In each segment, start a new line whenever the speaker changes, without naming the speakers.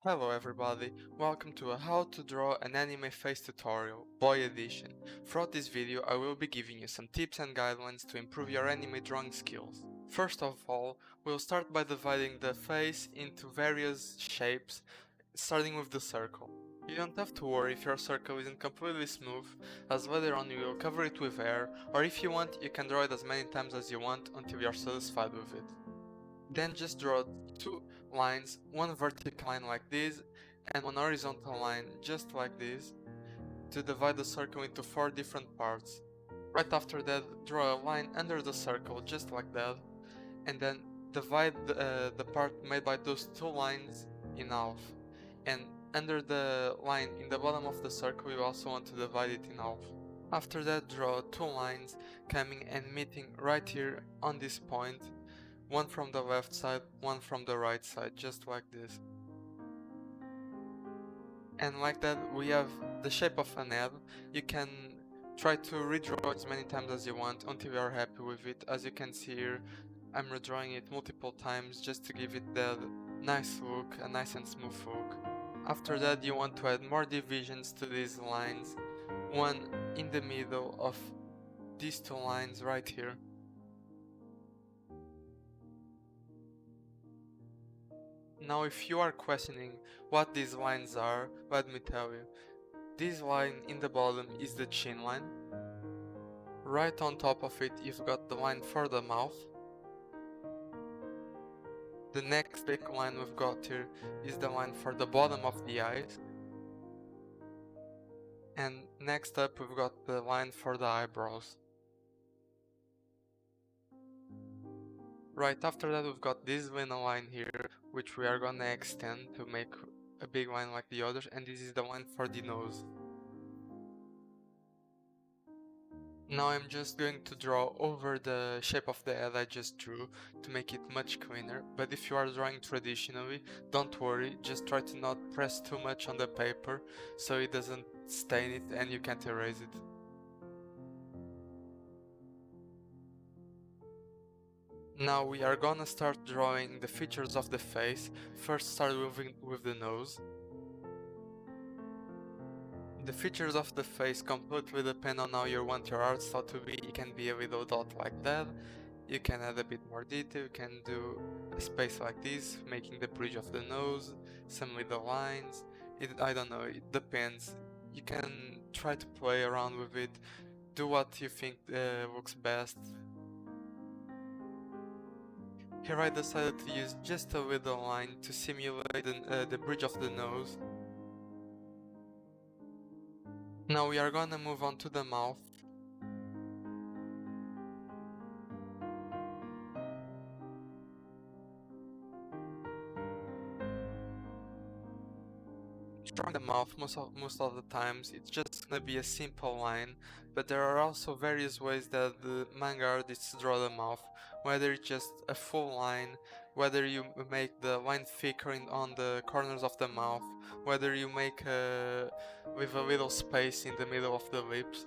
Hello everybody, welcome to a how to draw an anime face tutorial, boy edition. Throughout this video I will be giving you some tips and guidelines to improve your anime drawing skills. First of all, we'll start by dividing the face into various shapes, starting with the circle. You don't have to worry if your circle isn't completely smooth, as later on you will cover it with air, or if you want you can draw it as many times as you want until you're satisfied with it. Then just draw two lines, one vertical line like this and one horizontal line just like this to divide the circle into 4 different parts. Right after that, draw a line under the circle just like that and then divide the part made by those two lines in half. And under the line in the bottom of the circle you also want to divide it in half. After that, draw two lines coming and meeting right here on this point, one from the left side, one from the right side, just like this. And like that we have the shape of an head. You can try to redraw it as many times as you want until you are happy with it. As you can see here, I'm redrawing it multiple times just to give it that nice look, a nice and smooth look. After that you want to add more divisions to these lines, one in the middle of these two lines right here. Now if you are questioning what these lines are, let me tell you. This line in the bottom is the chin line. Right on top of it you've got the line for the mouth. The next big line we've got here is the line for the bottom of the eyes. And next up we've got the line for the eyebrows. Right after that we've got this little line here, which we are gonna extend to make a big line like the others, and this is the line for the nose. Now I'm just going to draw over the shape of the head I just drew to make it much cleaner, but if you are drawing traditionally, don't worry, just try to not press too much on the paper so it doesn't stain it and you can't erase it. Now we are gonna start drawing the features of the face. First start with the nose. The features of the face completely depend on how you want your art style to be. It can be a little dot like that, you can add a bit more detail, you can do a space like this, making the bridge of the nose, some little lines, I don't know, it depends. You can try to play around with it, do what you think looks best. Here I decided to use just a little line to simulate the bridge of the nose. Now we are gonna move on to the mouth. Drawing the mouth most of the times it's just gonna be a simple line, but there are also various ways that the manga artists draw the mouth, whether it's just a full line, whether you make the line thicker on the corners of the mouth, whether you make with a little space in the middle of the lips.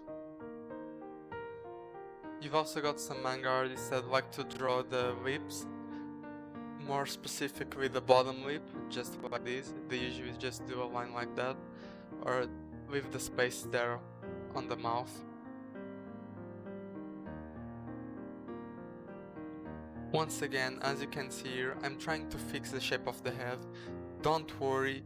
You've also got some manga artists that like to draw the lips, more specifically the bottom lip, just like this. They usually just do a line like that, or leave the space there on the mouth. Once again, as you can see here, I'm trying to fix the shape of the head. Don't worry,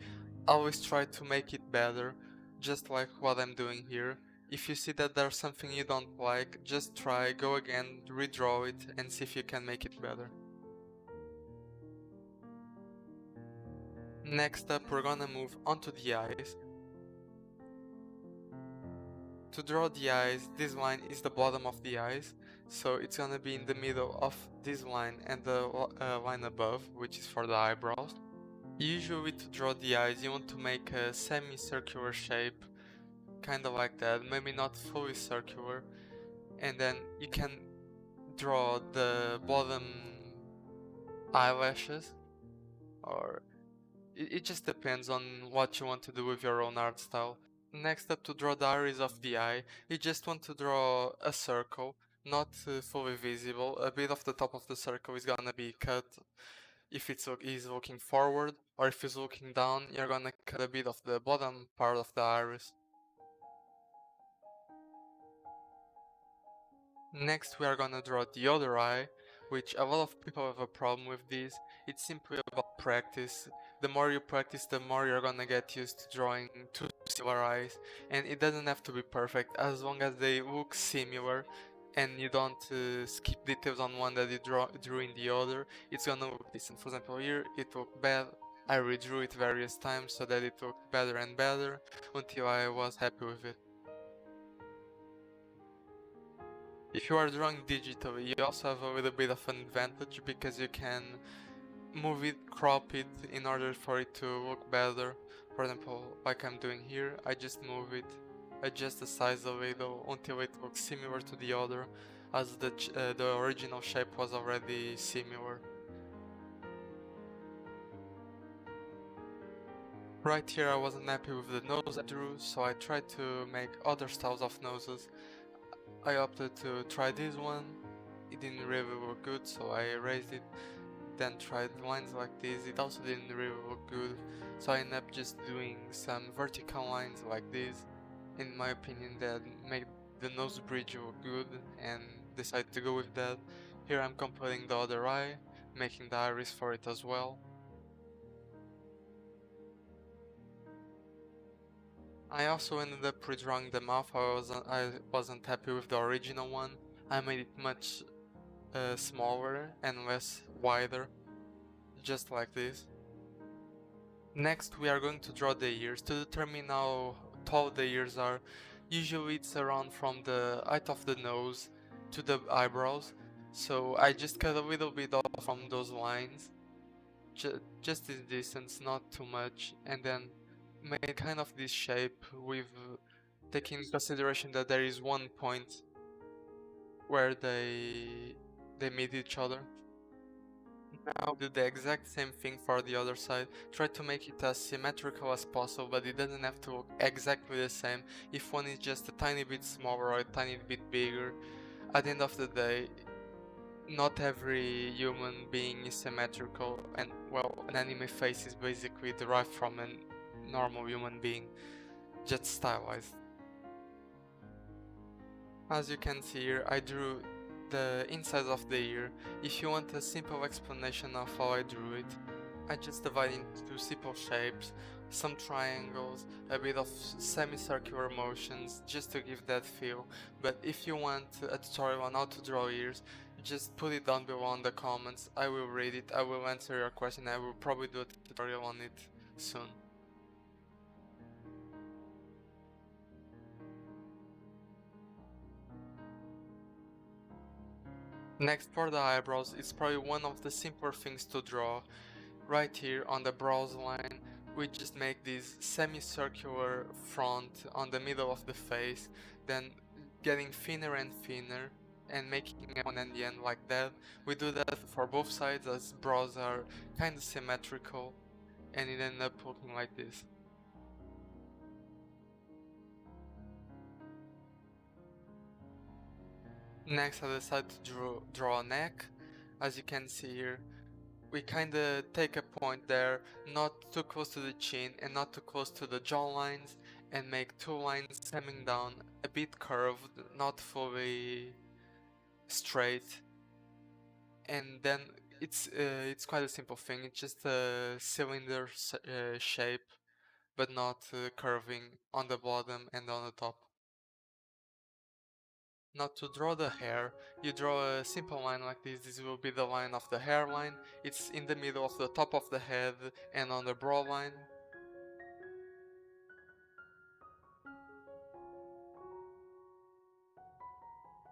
always try to make it better, just like what I'm doing here. If you see that there's something you don't like, just try, go again, redraw it and see if you can make it better. Next up we're gonna move on to the eyes. To draw the eyes, this line is the bottom of the eyes, so it's gonna be in the middle of this line and the line above, which is for the eyebrows. Usually to draw the eyes you want to make a semicircular shape, kinda like that, maybe not fully circular, and then you can draw the bottom eyelashes, or it just depends on what you want to do with your own art style. Next up, to draw the iris of the eye, you just want to draw a circle, not fully visible. A bit of the top of the circle is gonna be cut, if he's looking forward, or if he's looking down, you're gonna cut a bit of the bottom part of the iris. Next we are gonna draw the other eye, which a lot of people have a problem with this. It's simply about practice. The more you practice, the more you're gonna get used to drawing two similar eyes, and it doesn't have to be perfect as long as they look similar and you don't skip details on one that you drew in the other. It's gonna look decent. For example, here it looked bad. I redrew it various times so that it looked better and better until I was happy with it. If you are drawing digitally, you also have a little bit of an advantage because you can move it, crop it in order for it to look better. For example, like I'm doing here, I just move it, adjust the size a little until it looks similar to the other, as the original shape was already similar. Right here I wasn't happy with the nose I drew, so I tried to make other styles of noses. I opted to try this one. It didn't really look good, so I erased it. Then tried lines like this. It also didn't really look good, so I ended up just doing some vertical lines like this. In my opinion, that made the nose bridge look good, and decided to go with that. Here I'm completing the other eye, making the iris for it as well. I also ended up redrawing the mouth. I wasn't happy with the original one. I made it much smaller and less wider, just like this. Next we are going to draw the ears. To determine how tall the ears are, usually it's around from the height of the nose to the eyebrows, so I just cut a little bit off from those lines, just this distance, not too much, and then made kind of this shape with taking into consideration that there is one point where they meet each other. Now do the exact same thing for the other side. Try to make it as symmetrical as possible, but it doesn't have to look exactly the same. If one is just a tiny bit smaller or a tiny bit bigger, at the end of the day, not every human being is symmetrical, and well, an anime face is basically derived from a normal human being, just stylized. As you can see here, I drew the inside of the ear. If you want a simple explanation of how I drew it, I just divide into simple shapes, some triangles, a bit of semicircular motions, just to give that feel. But if you want a tutorial on how to draw ears, just put it down below in the comments. I will read it, I will answer your question, I will probably do a tutorial on it soon. Next, for the eyebrows, it's probably one of the simpler things to draw. Right here on the brows line, we just make this semicircular front on the middle of the face, then getting thinner and thinner and making one at the end like that. We do that for both sides as brows are kind of symmetrical, and it ends up looking like this. Next I decided to draw a neck. As you can see here, we kinda take a point there, not too close to the chin and not too close to the jaw lines, and make two lines stemming down, a bit curved, not fully straight. And then it's quite a simple thing, it's just a cylinder shape, but not curving on the bottom and on the top. Now to draw the hair, you draw a simple line like this will be the line of the hairline, it's in the middle of the top of the head and on the brow line.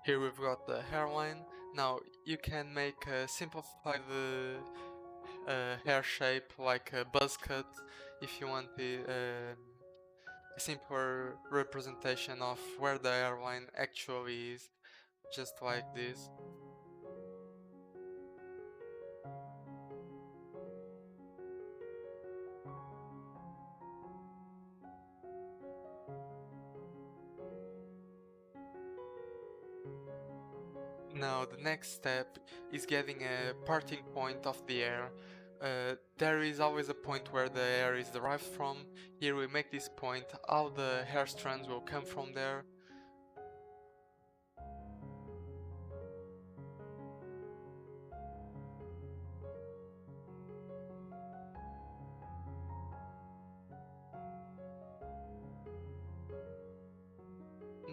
Here we've got the hairline. Now you can make a simplified hair shape like a buzz cut if you want a simpler representation of where the hairline actually is, just like this. Now the next step is getting a parting point of the hair. There is always a point where the hair is derived from. Here we make this point, all the hair strands will come from there.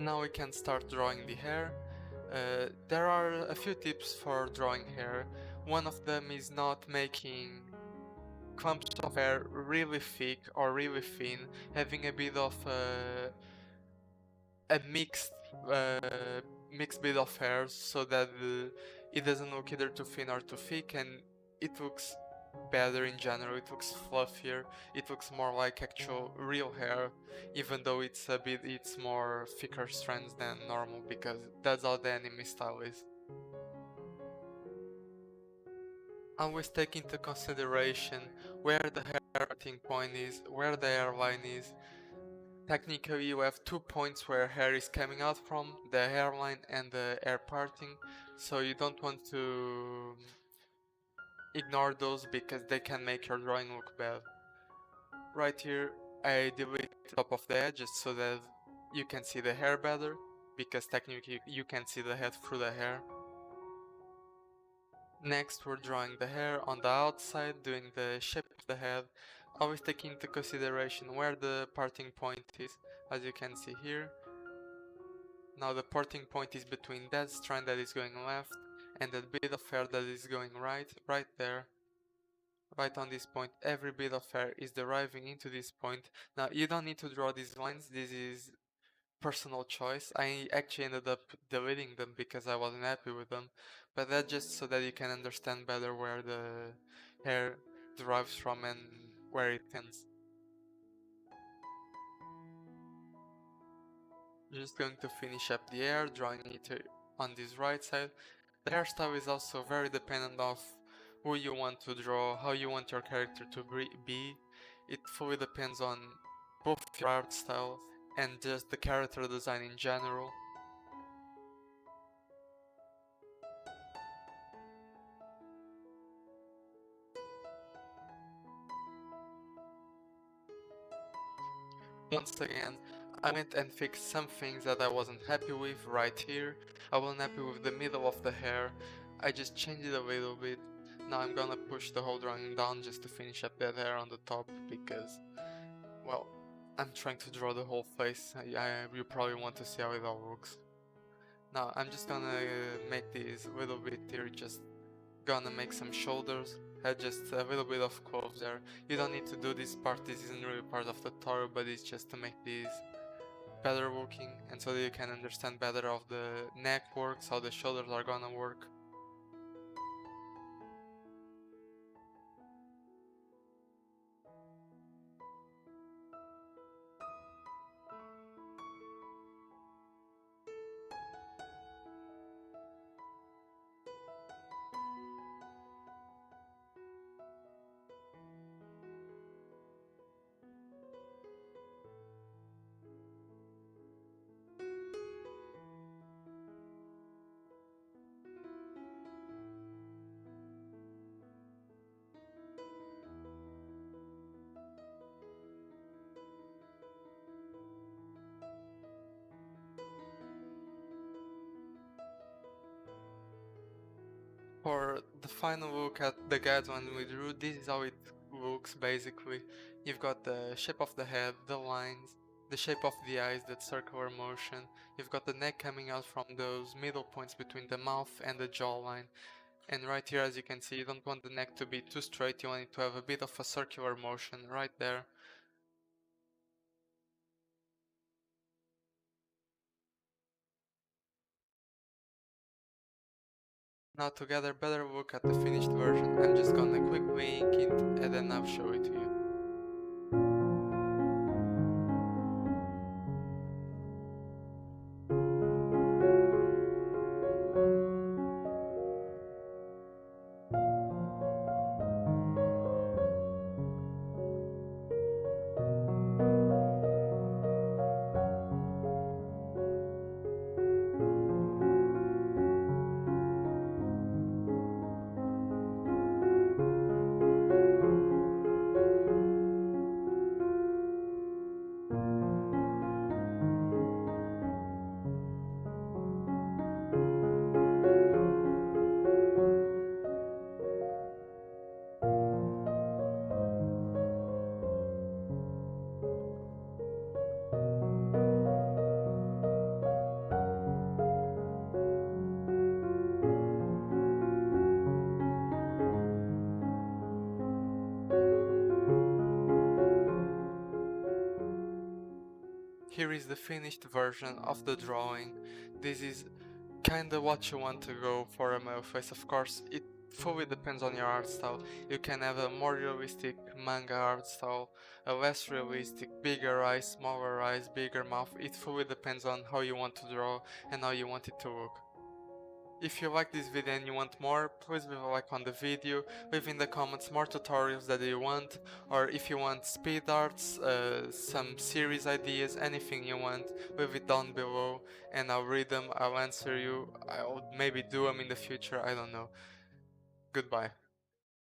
Now we can start drawing the hair. There are a few tips for drawing hair. One of them is not making clumps of hair really thick or really thin, having a bit of a uh, mixed bit of hairs so that it doesn't look either too thin or too thick, and it looks better in general. It looks fluffier, it looks more like actual real hair, even though it's more thicker strands than normal, because that's how the anime style is. Always take into consideration where the hair starting point is, where the hairline is. Technically you have 2 points where hair is coming out from, the hairline and the hair parting, so you don't want to ignore those because they can make your drawing look bad. Right here I delete the top of the head just so that you can see the hair better, because technically you can see the head through the hair. Next we're drawing the hair on the outside, doing the shape of the head, always taking into consideration where the parting point is, as you can see here. Now the parting point is between that strand that is going left and that bit of hair that is going right there. Right on this point, every bit of hair is deriving into this point. Now you don't need to draw these lines, this is personal choice. I actually ended up deleting them because I wasn't happy with them, but that's just so that you can understand better where the hair derives from and where it ends. Just going to finish up the hair, drawing it on this right side. The hairstyle is also very dependent of who you want to draw, how you want your character to be. It fully depends on both your art style and just the character design in general. Once again, I went and fixed some things that I wasn't happy with right here. I wasn't happy with the middle of the hair. I just changed it a little bit. Now I'm gonna push the whole drawing down just to finish up that hair on the top because, well, I'm trying to draw the whole face. You probably want to see how it all looks. Now I'm just gonna make this a little bit here, just gonna make some shoulders, add just a little bit of clothes there. You don't need to do this part, this isn't really part of the tutorial, but it's just to make these better looking and so that you can understand better how the neck works, how the shoulders are gonna work. For the final look at the guideline we drew, this is how it looks basically. You've got the shape of the head, the lines, the shape of the eyes, that circular motion. You've got the neck coming out from those middle points between the mouth and the jawline. And right here, as you can see, you don't want the neck to be too straight, you want it to have a bit of a circular motion right there. Now to get a better look at the finished version, I'm just gonna quickly ink it and then I'll show it to you. Here is the finished version of the drawing. This is kinda what you want to go for a male face. Of course, it fully depends on your art style. You can have a more realistic manga art style, a less realistic, bigger eyes, smaller eyes, bigger mouth. It fully depends on how you want to draw and how you want it to look. If you like this video and you want more, please leave a like on the video, leave in the comments more tutorials that you want, or if you want speed arts, some series ideas, anything you want, leave it down below and I'll read them, I'll answer you, I'll maybe do them in the future, I don't know. Goodbye.